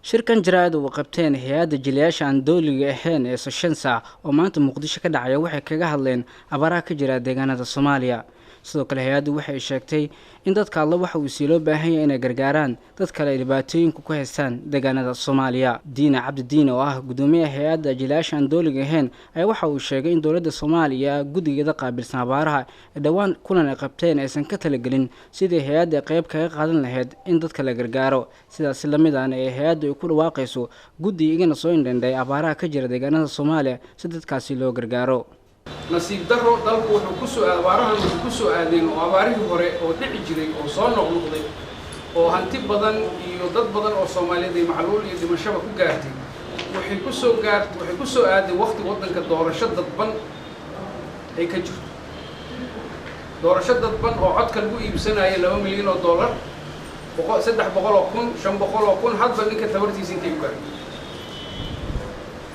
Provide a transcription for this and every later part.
shirkan jaraa'id uu qabteen hay'adda jilayaasha aan dowliga ahayn ee Soshensa oo maanta Muqdisho ka dhacaya waxay kaga hadleen abaaraha ka jira deegaanada Soomaaliya. sidoo kale hay'addu waxay sheegtay in dadka alla waxa uu si loo baahan yahay inay gargaaraan dadka kale dhibaatooyinka ku haystaan deegaanada Soomaaliya. Diina Cabdi oo ah gudoomiyaha hay'adda jilayaasha aan dowliga ahayn ayaa waxa uu sheegay in dowladda Soomaaliya guddigeeda qaabilsan abaaraha dhawaan kulan ay qabteen aysan ka talagelin sidii hay'adda qayb kaga qaadan lahayd in dadka la gargaaro. sidaas la mid ah ee hay'addu ay ku dhawaaqayso guddi igana soo indhandhay abaaraha ka jira deegaanada Soomaaliya si dadkaasi loo gargaaro. nasiib daro dalku wuxuu ku soo abaarahan ku soo aadeen oo abaarihii hore oo dhici jiray oo soo noqnoqday oo hanti badan iyo dad badan oo Soomaaliyeed ay macluul iyo dhimashaba ku gaartay waxay ku soo aaday waqti wadanka doorasho dadban ay ka jirto doorasho dadban oo codka lagu iibsanayo $2 milyan $300,000 500,000 hadba ninka tabartiisa intay u gaartay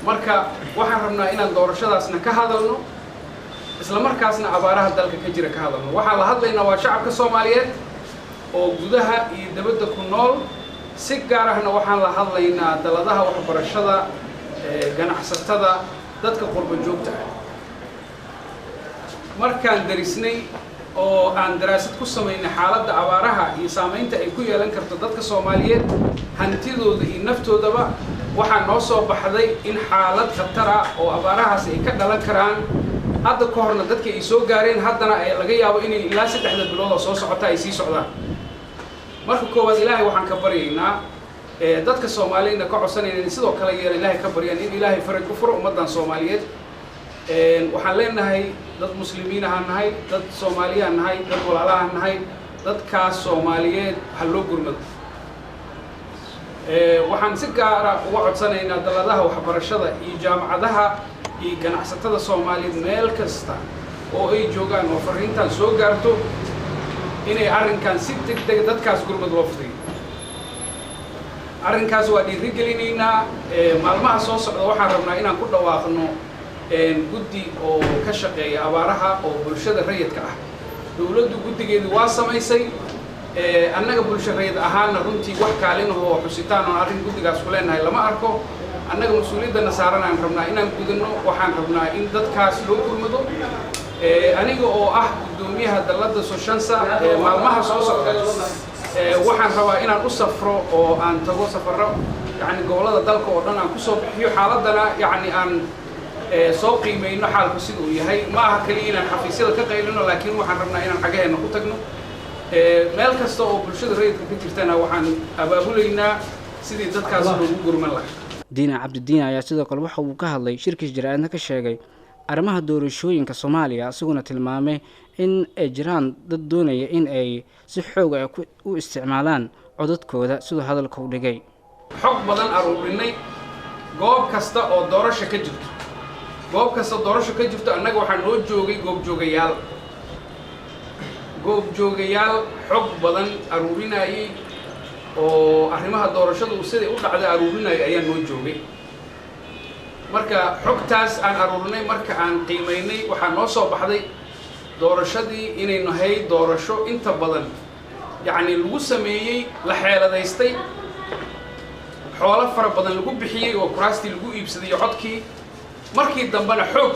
marka waxaan rabnaa inaan doorashadaasna ka hadalno isla markaasna abaaraha dalka ka jira ka hadalno waxaan la hadlaynaa waa shacabka Soomaaliyeed oo gudaha iyo dibadda ku nool si gaar ahna waxaan la hadlaynaa daladaha waxbarashada ganacsatada dadka qurbo joogta ah markaan darisnay oo aan daraasad ku sameynay xaaladda abaaraha iyo saameynta ay ku yeelan karto dadka Soomaaliyeed hantidooda iyo naftoodaba waxaan noo soo baxday in xaalad khatar ah oo abaarahaas ay ka dhalan karaan hadda ka horna dadka ay soo gaareen haddana ay laga yaabo inay ilaa 3 bilood oo soo socota ay sii socdaan marka koowaad ilaahay waxaan ka baryaynaa dadka Soomaaliyeedna ka codsanayna sidoo kale yeer ilaahay ka baryaan in ilaahay faraj u furo ummadan Soomaaliyeed waxaan leenahay dad muslimiin ah nahay dad Soomaaliyeed nahay dad walaalaha nahay dadkaas Soomaaliyeed waxa loo gurmado waxaan si gaar ah uga codsanaynaa daladaha waxbarashada iyo jaamacadaha iyo ganacsatada Soomaaliyeed meel kasta oo ay joogaan oo fariintan soo gaarto inay arrinkan si degdeg dadkaas gurmad loo fidiyo arrinkaas waa dhiirigelinaynaa maalmaha soo socda waxaan rabnaa inaan ku dhawaaqno guddi oo ka shaqeeya abaaraha oo bulshada rayidka ah dawladdu guddigeedu waa samaysay annaga bulsho rayid ahaana runtii wax kaalin oo xusitaan oo arrin guddigaas ku leenahay lama arko annaga mas'uuliyadana saaran aan rabnaa inaan gudano waxaan rabnaa in dadkaas loo gurmado aniga oo ah gudoomiyaha dalladda Soshensa maalmaha soo socda waxaan rabaa inaan u safro oo aan tago safarro yani gobolada dalka oo dhan aan ku soo bixiyo xaaladana yani aan soo qiimeeyno xaalku siduu yahay ma aha kaliya inaan xafiisyada ka qaylino laakiin waxaan rabnaa inaan xagaheena ku tagno meel kasta oo bulshada rayidka ka jirtana waxaan abaabulaynaa sidii dadkaas loogu gurman lahaa. Diina Cabdi ayaa sidoo kale waxa uu ka hadlay shirkiis jaraa'idna ka sheegay arrimaha doorashooyinka Soomaaliya asaguna tilmaamay in ay jiraan dad doonaya in ay si xoog ah u isticmaalaan codadkooda sidoo hadalka u dhigay xog badan aruurinay goob kasta oo doorasho ka jirto annaga waxaan noo joogay goob joogayaal xog badan aruurinayay oo arrimaha doorashadu sida u dhacday aruurinay ayaa noo joogay marka xogtaas aan aruurinay marka aan qiimeynay waxa noo soo baxday doorashadii inay nahay doorasho inta badan yani lagu sameeyay la xeeladaystay xoolo fara badan lagu bixiyay oo kuraastii lagu iibsaday codkii markii dambana xoog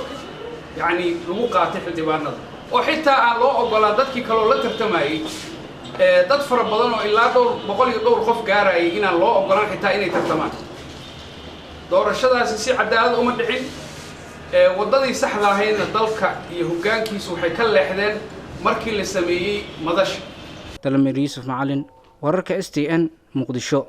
yani lagu qaatay xildhibaanada oo xitaa aan loo ogolaan dadkii kale oo la tartamayay dad fara badan oo ilaa 100 qof gaarayay inaan loo ogolaan xitaa inay tartamaan doorashadaasi si cadaalad uma dhicin wadadii saxda ahaydna dalka iyo hoggaankiisu waxay ka leexdeen markii la sameeyay madasha. Dalmir Yuusuf Macalin wararka STN Muqdisho.